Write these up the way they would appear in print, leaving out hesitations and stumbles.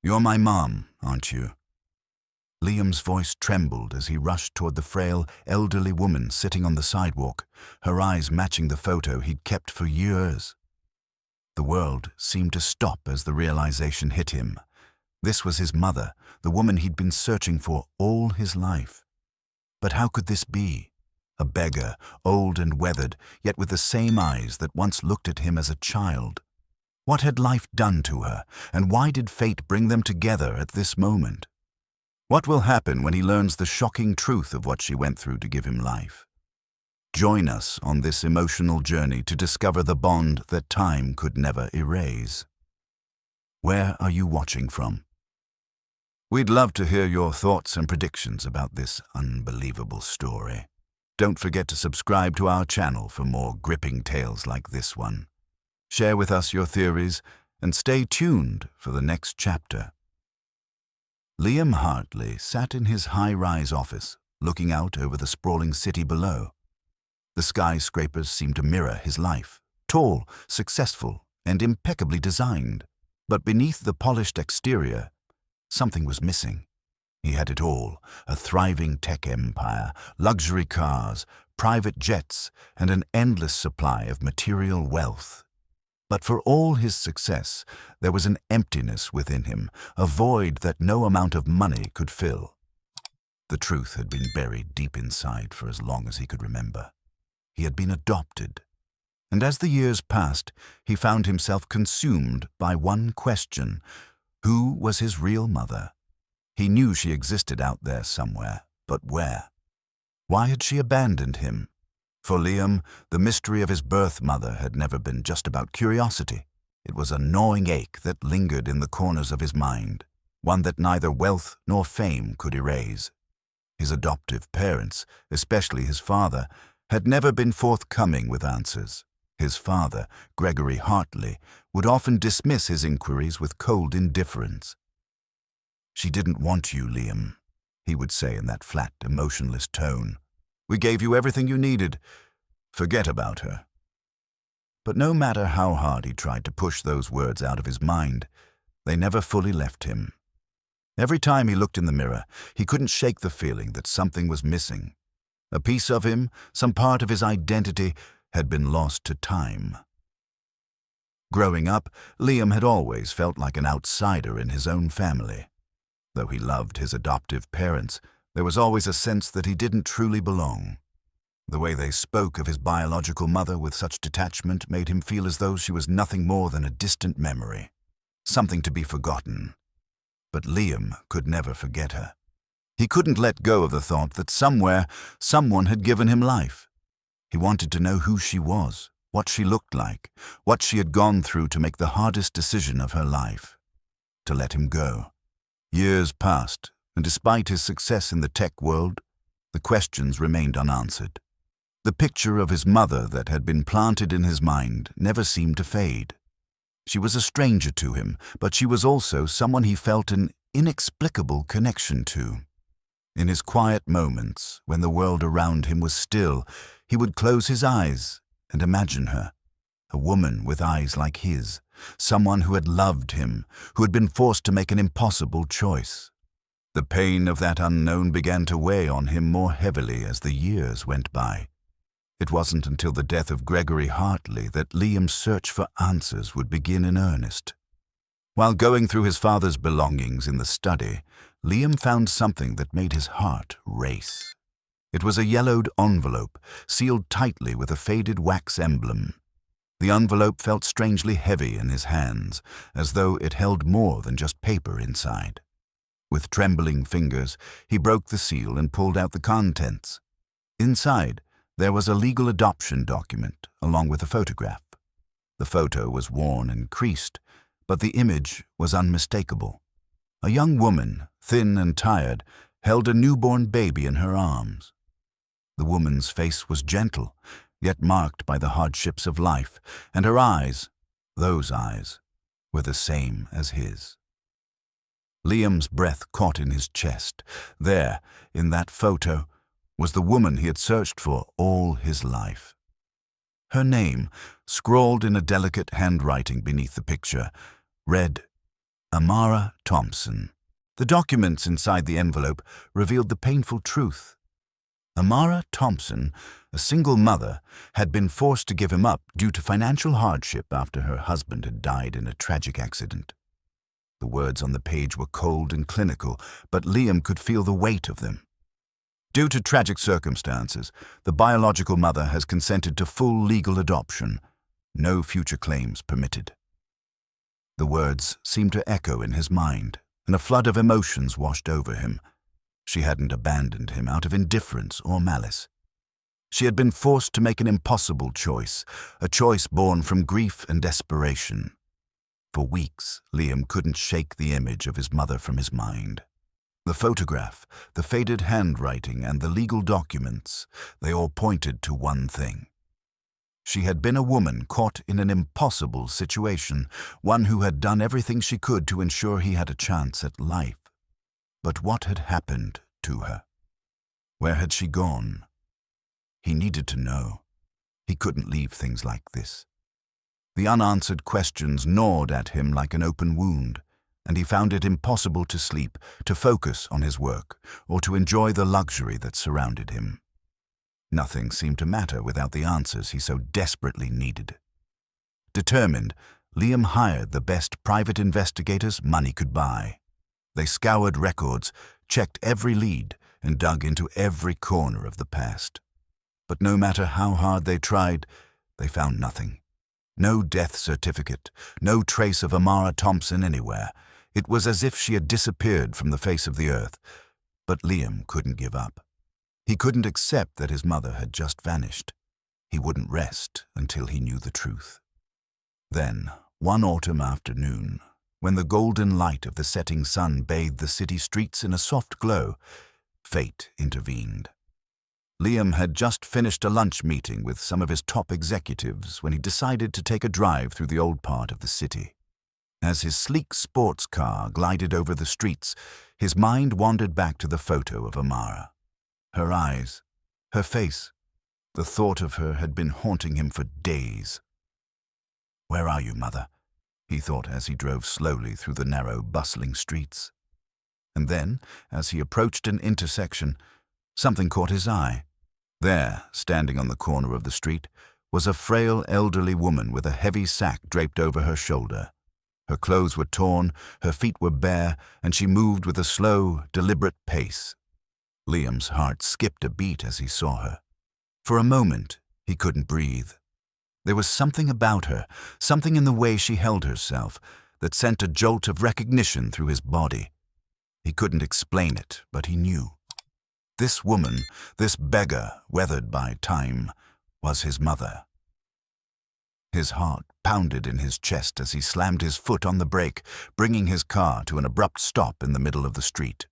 You're my mom, aren't you? Liam's voice trembled as he rushed toward the frail, elderly woman sitting on the sidewalk, her eyes matching the photo he'd kept for years. The world seemed to stop as the realization hit him. This was his mother, the woman he'd been searching for all his life. But how could this be? A beggar, old and weathered, yet with the same eyes that once looked at him as a child. What had life done to her, and why did fate bring them together at this moment? What will happen when he learns the shocking truth of what she went through to give him life? Join us on this emotional journey to discover the bond that time could never erase. Where are you watching from? We'd love to hear your thoughts and predictions about this unbelievable story. Don't forget to subscribe to our channel for more gripping tales like this one. Share with us your theories and stay tuned for the next chapter. Liam Hartley sat in his high-rise office, looking out over the sprawling city below. The skyscrapers seemed to mirror his life, tall, successful, and impeccably designed. But beneath the polished exterior, something was missing. He had it all: a thriving tech empire, luxury cars, private jets, and an endless supply of material wealth. But for all his success, there was an emptiness within him, a void that no amount of money could fill. The truth had been buried deep inside for as long as he could remember. He had been adopted. And as the years passed, he found himself consumed by one question: who was his real mother? He knew she existed out there somewhere, but where? Why had she abandoned him? For Liam, the mystery of his birth mother had never been just about curiosity. It was a gnawing ache that lingered in the corners of his mind, one that neither wealth nor fame could erase. His adoptive parents, especially his father, had never been forthcoming with answers. His father, Gregory Hartley, would often dismiss his inquiries with cold indifference. "She didn't want you, Liam," he would say in that flat, emotionless tone. "We gave you everything you needed. Forget about her." But no matter how hard he tried to push those words out of his mind, they never fully left him. Every time he looked in the mirror, he couldn't shake the feeling that something was missing. A piece of him, some part of his identity, had been lost to time. Growing up, Liam had always felt like an outsider in his own family. Though he loved his adoptive parents, there was always a sense that he didn't truly belong. The way they spoke of his biological mother with such detachment made him feel as though she was nothing more than a distant memory, something to be forgotten. But Liam could never forget her. He couldn't let go of the thought that somewhere, someone had given him life. He wanted to know who she was, what she looked like, what she had gone through to make the hardest decision of her life: to let him go. Years passed, and despite his success in the tech world, the questions remained unanswered. The picture of his mother that had been planted in his mind never seemed to fade. She was a stranger to him, but she was also someone he felt an inexplicable connection to. In his quiet moments, when the world around him was still, he would close his eyes and imagine her, a woman with eyes like his, someone who had loved him, who had been forced to make an impossible choice. The pain of that unknown began to weigh on him more heavily as the years went by. It wasn't until the death of Gregory Hartley that Liam's search for answers would begin in earnest. While going through his father's belongings in the study, Liam found something that made his heart race. It was a yellowed envelope, sealed tightly with a faded wax emblem. The envelope felt strangely heavy in his hands, as though it held more than just paper inside. With trembling fingers, he broke the seal and pulled out the contents. Inside, there was a legal adoption document, along with a photograph. The photo was worn and creased, but the image was unmistakable. A young woman, thin and tired, held a newborn baby in her arms. The woman's face was gentle, yet marked by the hardships of life, and her eyes, those eyes, were the same as his. Liam's breath caught in his chest. There, in that photo, was the woman he had searched for all his life. Her name, scrawled in a delicate handwriting beneath the picture, read Amara Thompson. The documents inside the envelope revealed the painful truth. Amara Thompson, a single mother, had been forced to give him up due to financial hardship after her husband had died in a tragic accident. The words on the page were cold and clinical, but Liam could feel the weight of them. Due to tragic circumstances, the biological mother has consented to full legal adoption. No future claims permitted. The words seemed to echo in his mind, and a flood of emotions washed over him. She hadn't abandoned him out of indifference or malice. She had been forced to make an impossible choice, a choice born from grief and desperation. For weeks, Liam couldn't shake the image of his mother from his mind. The photograph, the faded handwriting, and the legal documents, they all pointed to one thing. She had been a woman caught in an impossible situation, one who had done everything she could to ensure he had a chance at life. But what had happened to her? Where had she gone? He needed to know. He couldn't leave things like this. The unanswered questions gnawed at him like an open wound, and he found it impossible to sleep, to focus on his work, or to enjoy the luxury that surrounded him. Nothing seemed to matter without the answers he so desperately needed. Determined, Liam hired the best private investigators money could buy. They scoured records, checked every lead, and dug into every corner of the past. But no matter how hard they tried, they found nothing. No death certificate, no trace of Amara Thompson anywhere. It was as if she had disappeared from the face of the earth. But Liam couldn't give up. He couldn't accept that his mother had just vanished. He wouldn't rest until he knew the truth. Then, one autumn afternoon, when the golden light of the setting sun bathed the city streets in a soft glow, fate intervened. Liam had just finished a lunch meeting with some of his top executives when he decided to take a drive through the old part of the city. As his sleek sports car glided over the streets, his mind wandered back to the photo of Amara. Her eyes, her face, the thought of her had been haunting him for days. "Where are you, Mother?" he thought as he drove slowly through the narrow, bustling streets. And then, as he approached an intersection, something caught his eye. There, standing on the corner of the street, was a frail, elderly woman with a heavy sack draped over her shoulder. Her clothes were torn, her feet were bare, and she moved with a slow, deliberate pace. Liam's heart skipped a beat as he saw her. For a moment, he couldn't breathe. There was something about her, something in the way she held herself, that sent a jolt of recognition through his body. He couldn't explain it, but he knew. This woman, this beggar, weathered by time, was his mother. His heart pounded in his chest as he slammed his foot on the brake, bringing his car to an abrupt stop in the middle of the street.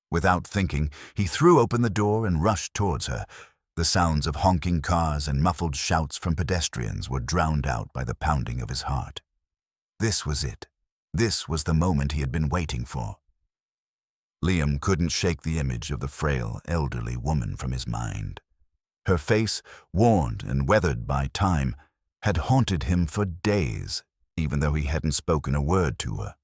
Without thinking, he threw open the door and rushed towards her. The sounds of honking cars and muffled shouts from pedestrians were drowned out by the pounding of his heart. This was it. This was the moment he had been waiting for. Liam couldn't shake the image of the frail, elderly woman from his mind. Her face, worn and weathered by time, had haunted him for days, even though he hadn't spoken a word to her.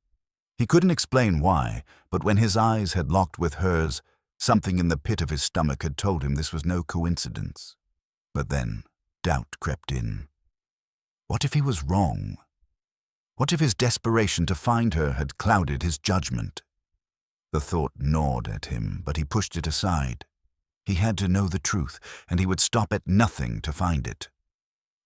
He couldn't explain why, but when his eyes had locked with hers, something in the pit of his stomach had told him this was no coincidence. But then, doubt crept in. What if he was wrong? What if his desperation to find her had clouded his judgment? The thought gnawed at him, but he pushed it aside. He had to know the truth, and he would stop at nothing to find it.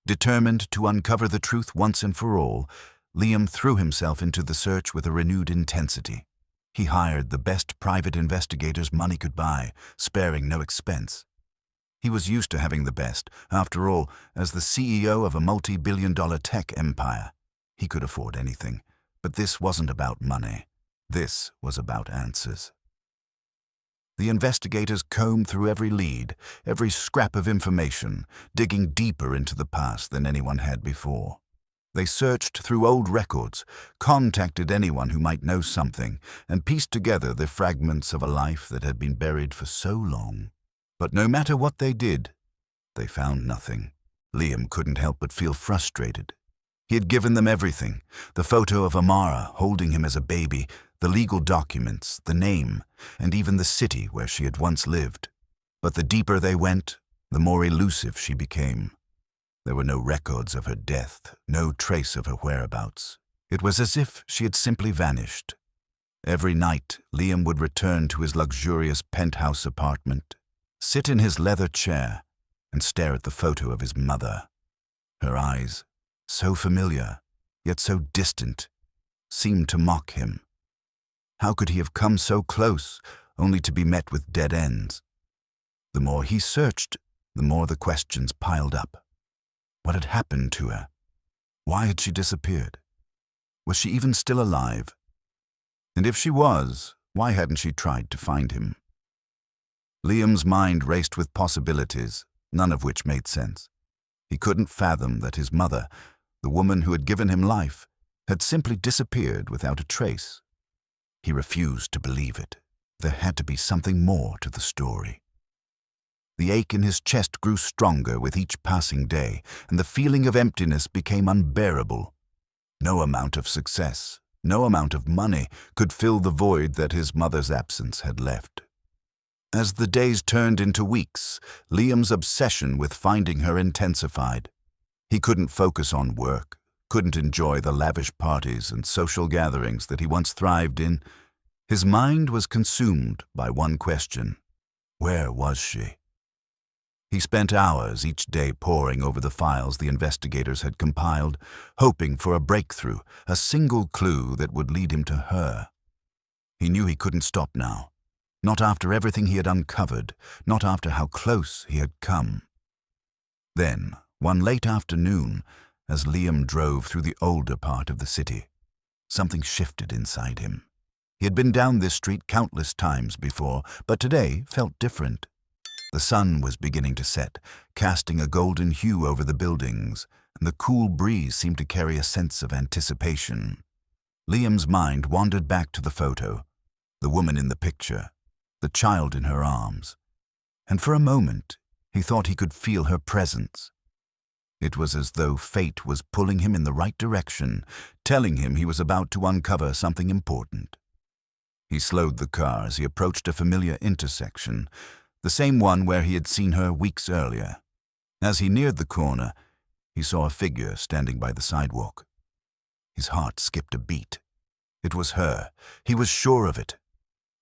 Determined to uncover the truth once and for all, Liam threw himself into the search with a renewed intensity. He hired the best private investigators money could buy, sparing no expense. He was used to having the best. After all, as the CEO of a multi-billion-dollar tech empire, he could afford anything. But this wasn't about money. This was about answers. The investigators combed through every lead, every scrap of information, digging deeper into the past than anyone had before. They searched through old records, contacted anyone who might know something, and pieced together the fragments of a life that had been buried for so long. But no matter what they did, they found nothing. Liam couldn't help but feel frustrated. He had given them everything: the photo of Amara holding him as a baby, the legal documents, the name, and even the city where she had once lived. But the deeper they went, the more elusive she became. There were no records of her death, no trace of her whereabouts. It was as if she had simply vanished. Every night, Liam would return to his luxurious penthouse apartment, sit in his leather chair, and stare at the photo of his mother. Her eyes, so familiar, yet so distant, seemed to mock him. How could he have come so close, only to be met with dead ends? The more he searched, the more the questions piled up. What had happened to her? Why had she disappeared? Was she even still alive? And if she was, why hadn't she tried to find him? Liam's mind raced with possibilities, none of which made sense. He couldn't fathom that his mother, the woman who had given him life, had simply disappeared without a trace. He refused to believe it. There had to be something more to the story. The ache in his chest grew stronger with each passing day, and the feeling of emptiness became unbearable. No amount of success, no amount of money could fill the void that his mother's absence had left. As the days turned into weeks, Liam's obsession with finding her intensified. He couldn't focus on work, couldn't enjoy the lavish parties and social gatherings that he once thrived in. His mind was consumed by one question: where was she? He spent hours each day poring over the files the investigators had compiled, hoping for a breakthrough, a single clue that would lead him to her. He knew he couldn't stop now. Not after everything he had uncovered, not after how close he had come. Then, one late afternoon, as Liam drove through the older part of the city, something shifted inside him. He had been down this street countless times before, but today felt different. The sun was beginning to set, casting a golden hue over the buildings, and the cool breeze seemed to carry a sense of anticipation. Liam's mind wandered back to the photo, the woman in the picture, the child in her arms, and for a moment he thought he could feel her presence. It was as though fate was pulling him in the right direction, telling him he was about to uncover something important. He slowed the car as he approached a familiar intersection, the same one where he had seen her weeks earlier. As he neared the corner, he saw a figure standing by the sidewalk. His heart skipped a beat. It was her. He was sure of it.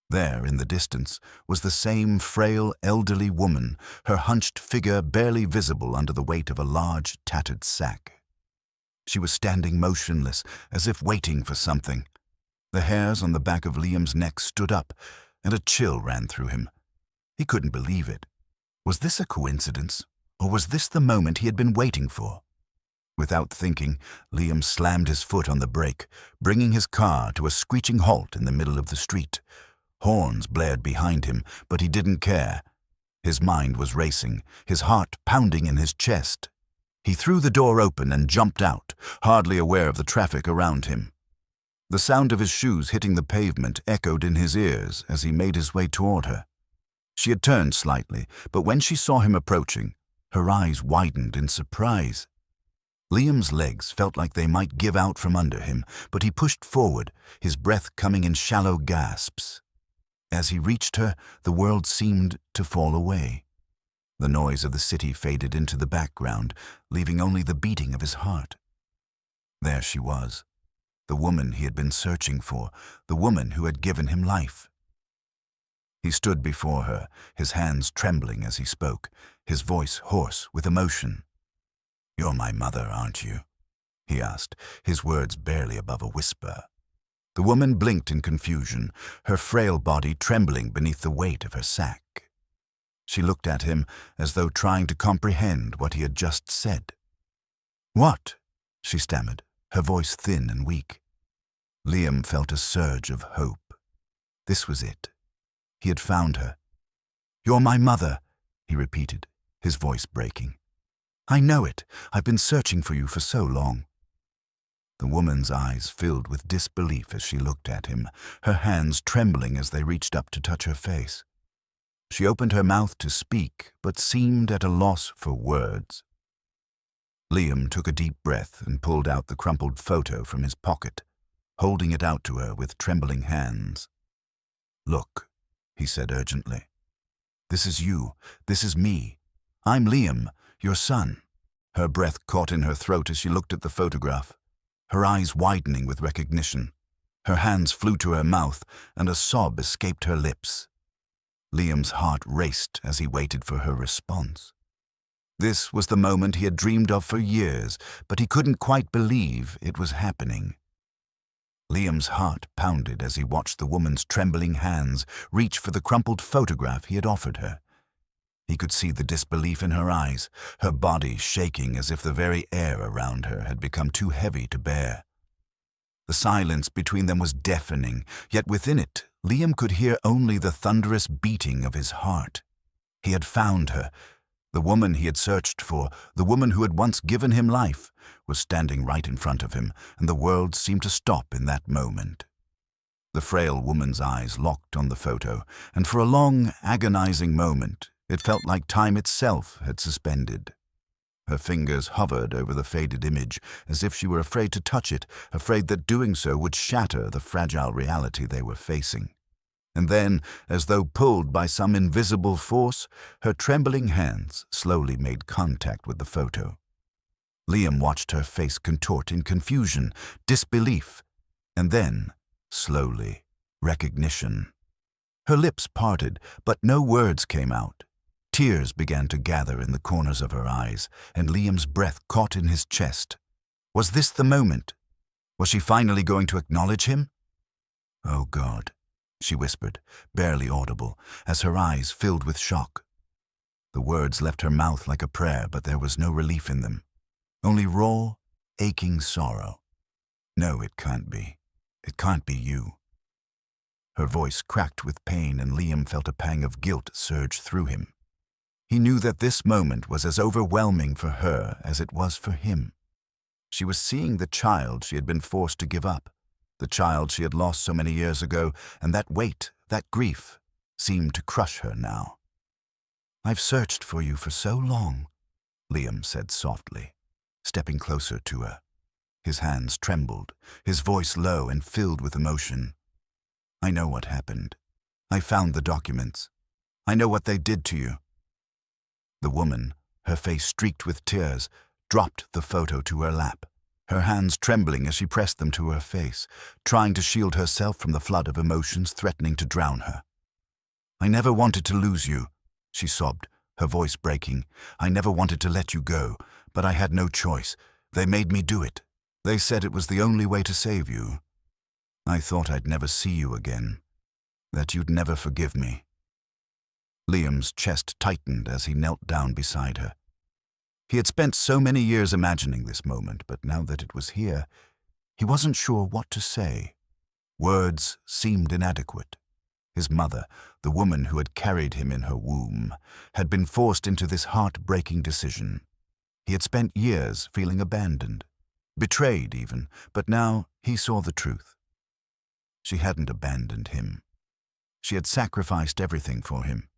There, in the distance, was the same frail, elderly woman, her hunched figure barely visible under the weight of a large, tattered sack. She was standing motionless, as if waiting for something. The hairs on the back of Liam's neck stood up, and a chill ran through him. He couldn't believe it. Was this a coincidence, or was this the moment he had been waiting for? Without thinking, Liam slammed his foot on the brake, bringing his car to a screeching halt in the middle of the street. Horns blared behind him, but he didn't care. His mind was racing, his heart pounding in his chest. He threw the door open and jumped out, hardly aware of the traffic around him. The sound of his shoes hitting the pavement echoed in his ears as he made his way toward her. She had turned slightly, but when she saw him approaching, her eyes widened in surprise. Liam's legs felt like they might give out from under him, but he pushed forward, his breath coming in shallow gasps. As he reached her, the world seemed to fall away. The noise of the city faded into the background, leaving only the beating of his heart. There she was, the woman he had been searching for, the woman who had given him life. He stood before her, his hands trembling as he spoke, his voice hoarse with emotion. "You're my mother, aren't you?" he asked, his words barely above a whisper. The woman blinked in confusion, her frail body trembling beneath the weight of her sack. She looked at him as though trying to comprehend what he had just said. "What?" she stammered, her voice thin and weak. Liam felt a surge of hope. This was it. He had found her. "You're my mother," he repeated, his voice breaking. "I know it. I've been searching for you for so long." The woman's eyes filled with disbelief as she looked at him, her hands trembling as they reached up to touch her face. She opened her mouth to speak, but seemed at a loss for words. Liam took a deep breath and pulled out the crumpled photo from his pocket, holding it out to her with trembling hands. "Look," he said urgently. "This is you. This is me. I'm Liam, your son." Her breath caught in her throat as she looked at the photograph, her eyes widening with recognition. Her hands flew to her mouth, and a sob escaped her lips. Liam's heart raced as he waited for her response. This was the moment he had dreamed of for years, but he couldn't quite believe it was happening. Liam's heart pounded as he watched the woman's trembling hands reach for the crumpled photograph he had offered her. He could see the disbelief in her eyes, her body shaking as if the very air around her had become too heavy to bear. The silence between them was deafening, yet within it, Liam could hear only the thunderous beating of his heart. He had found her. The woman he had searched for, the woman who had once given him life, was standing right in front of him, and the world seemed to stop in that moment. The frail woman's eyes locked on the photo, and for a long, agonizing moment, it felt like time itself had suspended. Her fingers hovered over the faded image, as if she were afraid to touch it, afraid that doing so would shatter the fragile reality they were facing. And then, as though pulled by some invisible force, her trembling hands slowly made contact with the photo. Liam watched her face contort in confusion, disbelief, and then, slowly, recognition. Her lips parted, but no words came out. Tears began to gather in the corners of her eyes, and Liam's breath caught in his chest. Was this the moment? Was she finally going to acknowledge him? "Oh God," she whispered, barely audible, as her eyes filled with shock. The words left her mouth like a prayer, but there was no relief in them. Only raw, aching sorrow. "No, it can't be. It can't be you." Her voice cracked with pain, and Liam felt a pang of guilt surge through him. He knew that this moment was as overwhelming for her as it was for him. She was seeing the child she had been forced to give up, the child she had lost so many years ago, and that weight, that grief, seemed to crush her now. "I've searched for you for so long," Liam said softly, stepping closer to her. His hands trembled, his voice low and filled with emotion. "I know what happened. I found the documents. I know what they did to you." The woman, her face streaked with tears, dropped the photo to her lap, her hands trembling as she pressed them to her face, trying to shield herself from the flood of emotions threatening to drown her. "I never wanted to lose you," she sobbed, her voice breaking. "I never wanted to let you go, but I had no choice. They made me do it. They said it was the only way to save you. I thought I'd never see you again, that you'd never forgive me." Liam's chest tightened as he knelt down beside her. He had spent so many years imagining this moment, but now that it was here, he wasn't sure what to say. Words seemed inadequate. His mother, the woman who had carried him in her womb, had been forced into this heart-breaking decision. He had spent years feeling abandoned, betrayed even, but now he saw the truth. She hadn't abandoned him. She had sacrificed everything for him.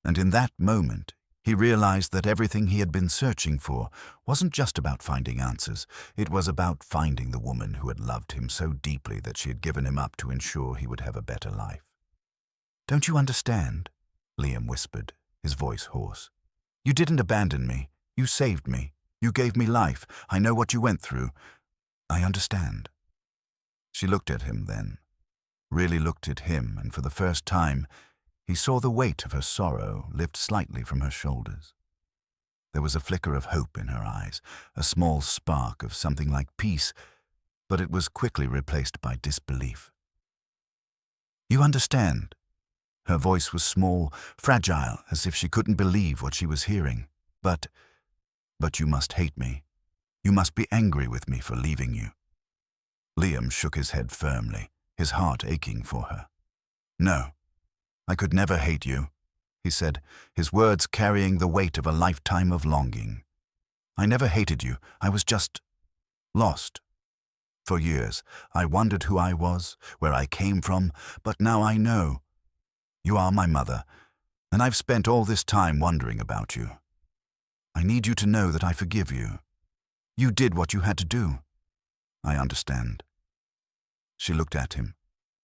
And in that moment, he realized that everything he had been searching for wasn't just about finding answers. It was about finding the woman who had loved him so deeply that she had given him up to ensure he would have a better life. "Don't you understand?" Liam whispered, his voice hoarse. "You didn't abandon me. You saved me. You gave me life. I know what you went through. I understand." She looked at him then, really looked at him, and for the first time, he saw the weight of her sorrow lift slightly from her shoulders. There was a flicker of hope in her eyes, a small spark of something like peace, but it was quickly replaced by disbelief. "You understand?" Her voice was small, fragile, as if she couldn't believe what she was hearing. But you must hate me. You must be angry with me for leaving you." Liam shook his head firmly, his heart aching for her. "No. I could never hate you," he said, his words carrying the weight of a lifetime of longing. "I never hated you. I was just lost. For years, I wondered who I was, where I came from, but now I know. You are my mother, and I've spent all this time wondering about you." I need you to know that I forgive you. You did what you had to do. I understand. She looked at him,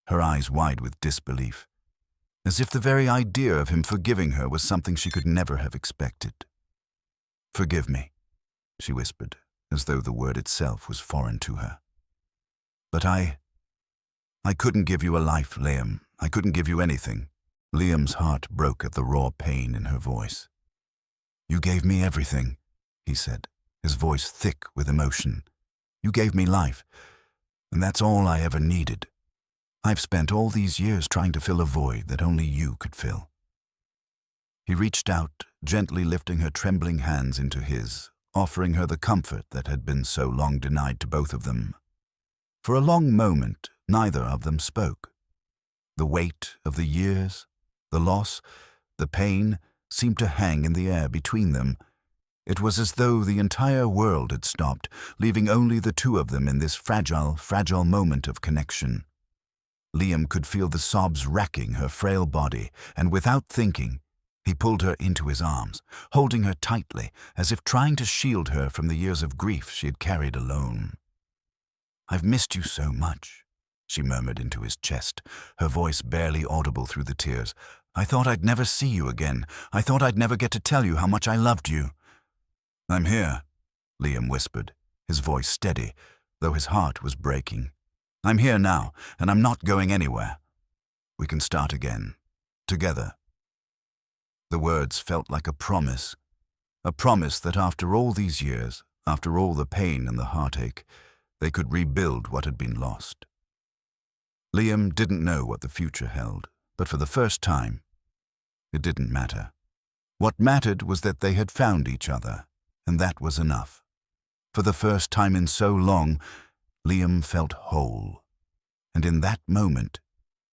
her eyes wide with disbelief, as if the very idea of him forgiving her was something she could never have expected. Forgive me, she whispered, as though the word itself was foreign to her. But I couldn't give you a life, Liam. I couldn't give you anything. Liam's heart broke at the raw pain in her voice. You gave me everything, he said, his voice thick with emotion. You gave me life, and that's all I ever needed. I've spent all these years trying to fill a void that only you could fill. He reached out, gently lifting her trembling hands into his, offering her the comfort that had been so long denied to both of them. For a long moment, neither of them spoke. The weight of the years, the loss, the pain seemed to hang in the air between them. It was as though the entire world had stopped, leaving only the two of them in this fragile, fragile moment of connection. Liam could feel the sobs racking her frail body, and without thinking, he pulled her into his arms, holding her tightly, as if trying to shield her from the years of grief she had carried alone. I've missed you so much, she murmured into his chest, her voice barely audible through the tears. I thought I'd never see you again. I thought I'd never get to tell you how much I loved you. I'm here, Liam whispered, his voice steady, though his heart was breaking. I'm here now, and I'm not going anywhere. We can start again, together. The words felt like a promise that after all these years, after all the pain and the heartache, they could rebuild what had been lost. Liam didn't know what the future held, but for the first time, it didn't matter. What mattered was that they had found each other, and that was enough. For the first time in so long, Liam felt whole. And in that moment,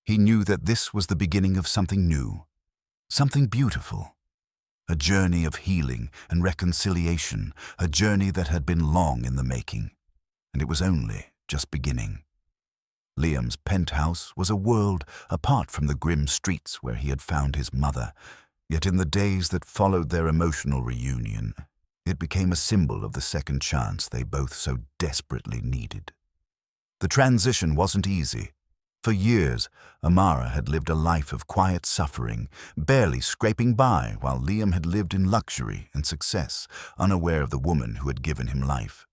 he knew that this was the beginning of something new, something beautiful. A journey of healing and reconciliation, a journey that had been long in the making, and it was only just beginning. Liam's penthouse was a world apart from the grim streets where he had found his mother, yet in the days that followed their emotional reunion, it became a symbol of the second chance they both so desperately needed. The transition wasn't easy. For years, Amara had lived a life of quiet suffering, barely scraping by, while Liam had lived in luxury and success, unaware of the woman who had given him life.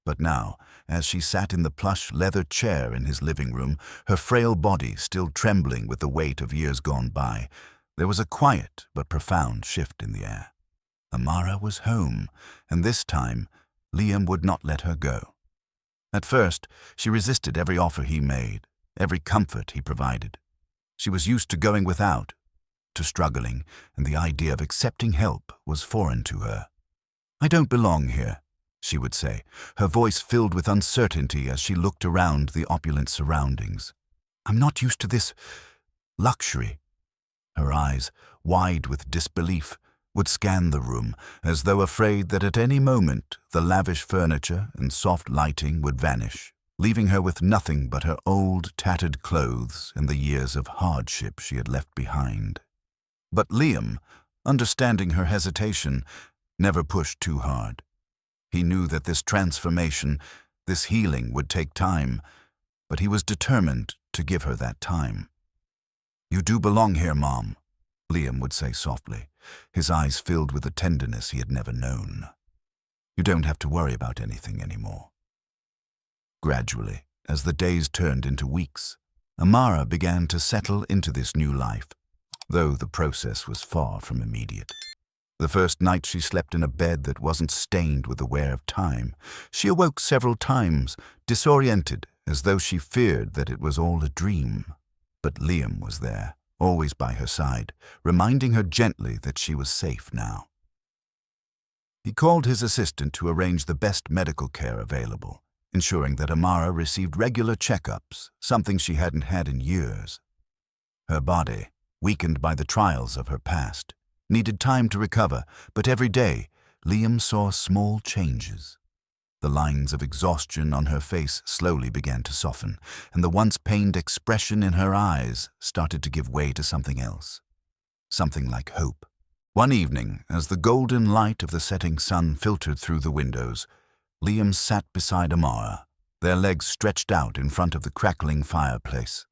But now, as she sat in the plush leather chair in his living room, her frail body still trembling with the weight of years gone by, there was a quiet but profound shift in the air. Amara was home, and this time, Liam would not let her go. At first, she resisted every offer he made, every comfort he provided. She was used to going without, to struggling, and the idea of accepting help was foreign to her. I don't belong here, she would say, her voice filled with uncertainty as she looked around the opulent surroundings. I'm not used to this luxury. Her eyes, wide with disbelief, would scan the room, as though afraid that at any moment the lavish furniture and soft lighting would vanish, leaving her with nothing but her old, tattered clothes and the years of hardship she had left behind. But Liam, understanding her hesitation, never pushed too hard. He knew that this transformation, this healing would take time, but he was determined to give her that time. You do belong here, Mom, Liam would say softly, his eyes filled with a tenderness he had never known. You don't have to worry about anything anymore. Gradually, as the days turned into weeks, Amara began to settle into this new life, though the process was far from immediate. The first night she slept in a bed that wasn't stained with the wear of time. She awoke several times, disoriented, as though she feared that it was all a dream. But Liam was there, always by her side, reminding her gently that she was safe now. He called his assistant to arrange the best medical care available, ensuring that Amara received regular checkups, something she hadn't had in years. Her body, weakened by the trials of her past, needed time to recover, but every day, Liam saw small changes. The lines of exhaustion on her face slowly began to soften, and the once pained expression in her eyes started to give way to something else. Something like hope, One evening, as the golden light of the setting sun filtered through the windows, Liam sat beside Amara, their legs stretched out in front of the crackling fireplace.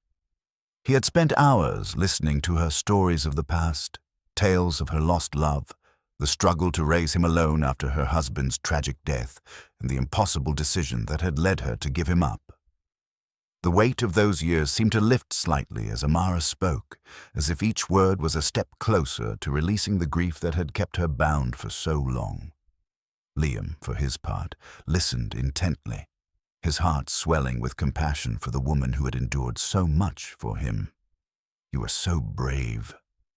He had spent hours listening to her stories of the past, tales of her lost love, the struggle to raise him alone after her husband's tragic death, and the impossible decision that had led her to give him up. The weight of those years seemed to lift slightly as Amara spoke, as if each word was a step closer to releasing the grief that had kept her bound for so long. Liam, for his part, listened intently, his heart swelling with compassion for the woman who had endured so much for him. "You are so brave,"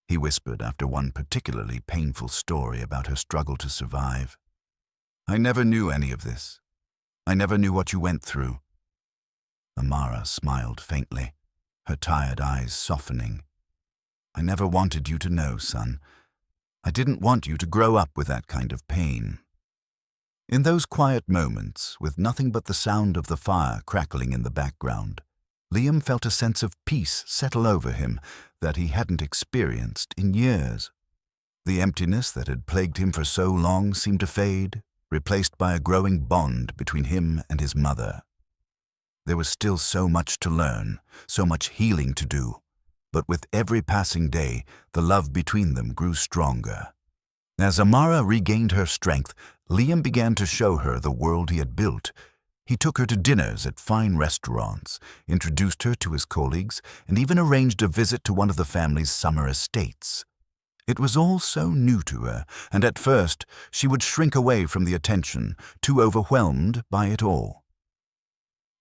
he whispered after one particularly painful story about her struggle to survive. "I never knew any of this. I never knew what you went through." Amara smiled faintly, her tired eyes softening. "I never wanted you to know, son. I didn't want you to grow up with that kind of pain." In those quiet moments, with nothing but the sound of the fire crackling in the background, Liam felt a sense of peace settle over him that he hadn't experienced in years. The emptiness that had plagued him for so long seemed to fade, replaced by a growing bond between him and his mother. There was still so much to learn, so much healing to do, but with every passing day, the love between them grew stronger. As Amara regained her strength, Liam began to show her the world he had built. He took her to dinners at fine restaurants, introduced her to his colleagues, and even arranged a visit to one of the family's summer estates. It was all so new to her, and at first she would shrink away from the attention, too overwhelmed by it all.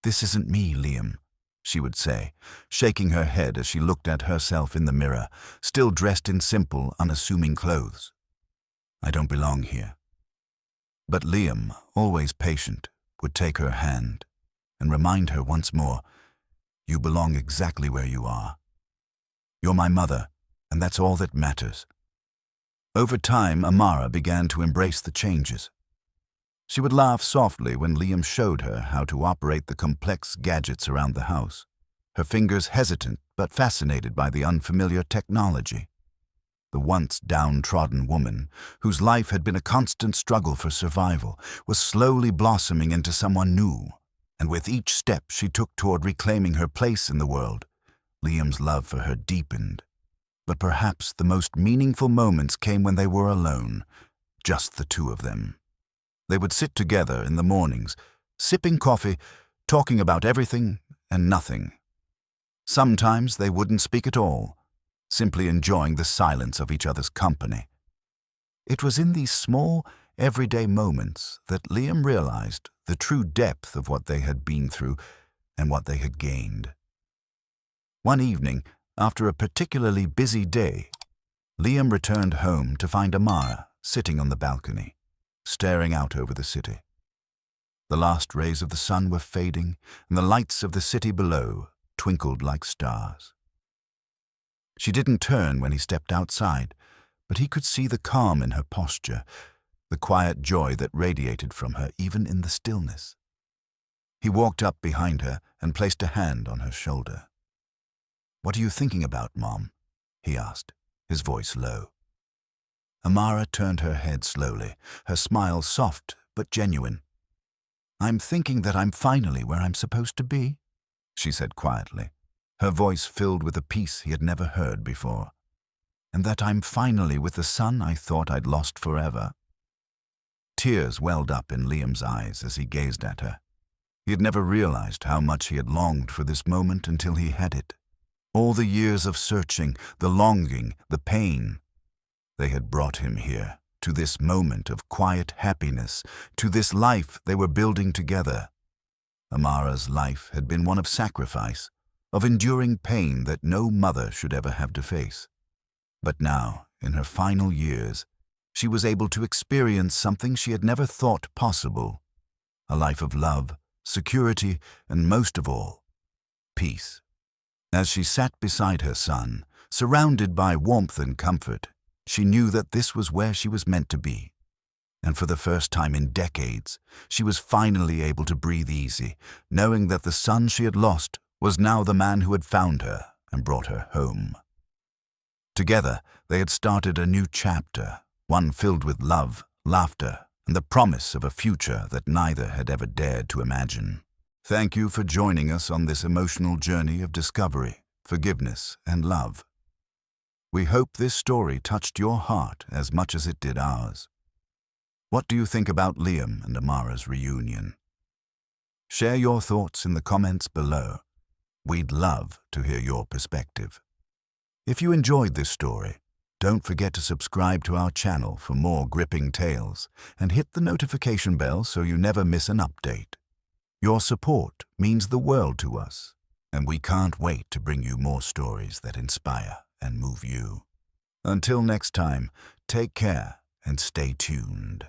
"This isn't me, Liam," she would say, shaking her head as she looked at herself in the mirror, still dressed in simple, unassuming clothes. "I don't belong here." But Liam, always patient, would take her hand and remind her once more, "You belong exactly where you are. You're my mother, and that's all that matters." Over time, Amara began to embrace the changes. She would laugh softly when Liam showed her how to operate the complex gadgets around the house, her fingers hesitant but fascinated by the unfamiliar technology. The once downtrodden woman, whose life had been a constant struggle for survival, was slowly blossoming into someone new, and with each step she took toward reclaiming her place in the world, Liam's love for her deepened. But perhaps the most meaningful moments came when they were alone, just the two of them. They would sit together in the mornings, sipping coffee, talking about everything and nothing. Sometimes they wouldn't speak at all, simply enjoying the silence of each other's company. It was in these small, everyday moments that Liam realized the true depth of what they had been through and what they had gained. One evening, after a particularly busy day, Liam returned home to find Amara sitting on the balcony, staring out over the city. The last rays of the sun were fading, and the lights of the city below twinkled like stars. She didn't turn when he stepped outside, but he could see the calm in her posture, the quiet joy that radiated from her even in the stillness. He walked up behind her and placed a hand on her shoulder. "What are you thinking about, Mom?" he asked, his voice low. Amara turned her head slowly, her smile soft but genuine. "I'm thinking that I'm finally where I'm supposed to be," she said quietly, her voice filled with a peace he had never heard before. "And that I'm finally with the son I thought I'd lost forever." Tears welled up in Liam's eyes as he gazed at her. He had never realized how much he had longed for this moment until he had it. All the years of searching, the longing, the pain, they had brought him here, to this moment of quiet happiness, to this life they were building together. Amara's life had been one of sacrifice, of enduring pain that no mother should ever have to face. But now, in her final years, she was able to experience something she had never thought possible: a life of love, security, and most of all, peace. As she sat beside her son, surrounded by warmth and comfort, she knew that this was where she was meant to be. And for the first time in decades, she was finally able to breathe easy, knowing that the son she had lost was now the man who had found her and brought her home. Together, they had started a new chapter, one filled with love, laughter, and the promise of a future that neither had ever dared to imagine. Thank you for joining us on this emotional journey of discovery, forgiveness, and love. We hope this story touched your heart as much as it did ours. What do you think about Liam and Amara's reunion? Share your thoughts in the comments below. We'd love to hear your perspective. If you enjoyed this story, don't forget to subscribe to our channel for more gripping tales and hit the notification bell so you never miss an update. Your support means the world to us, and we can't wait to bring you more stories that inspire and move you. Until next time, take care and stay tuned.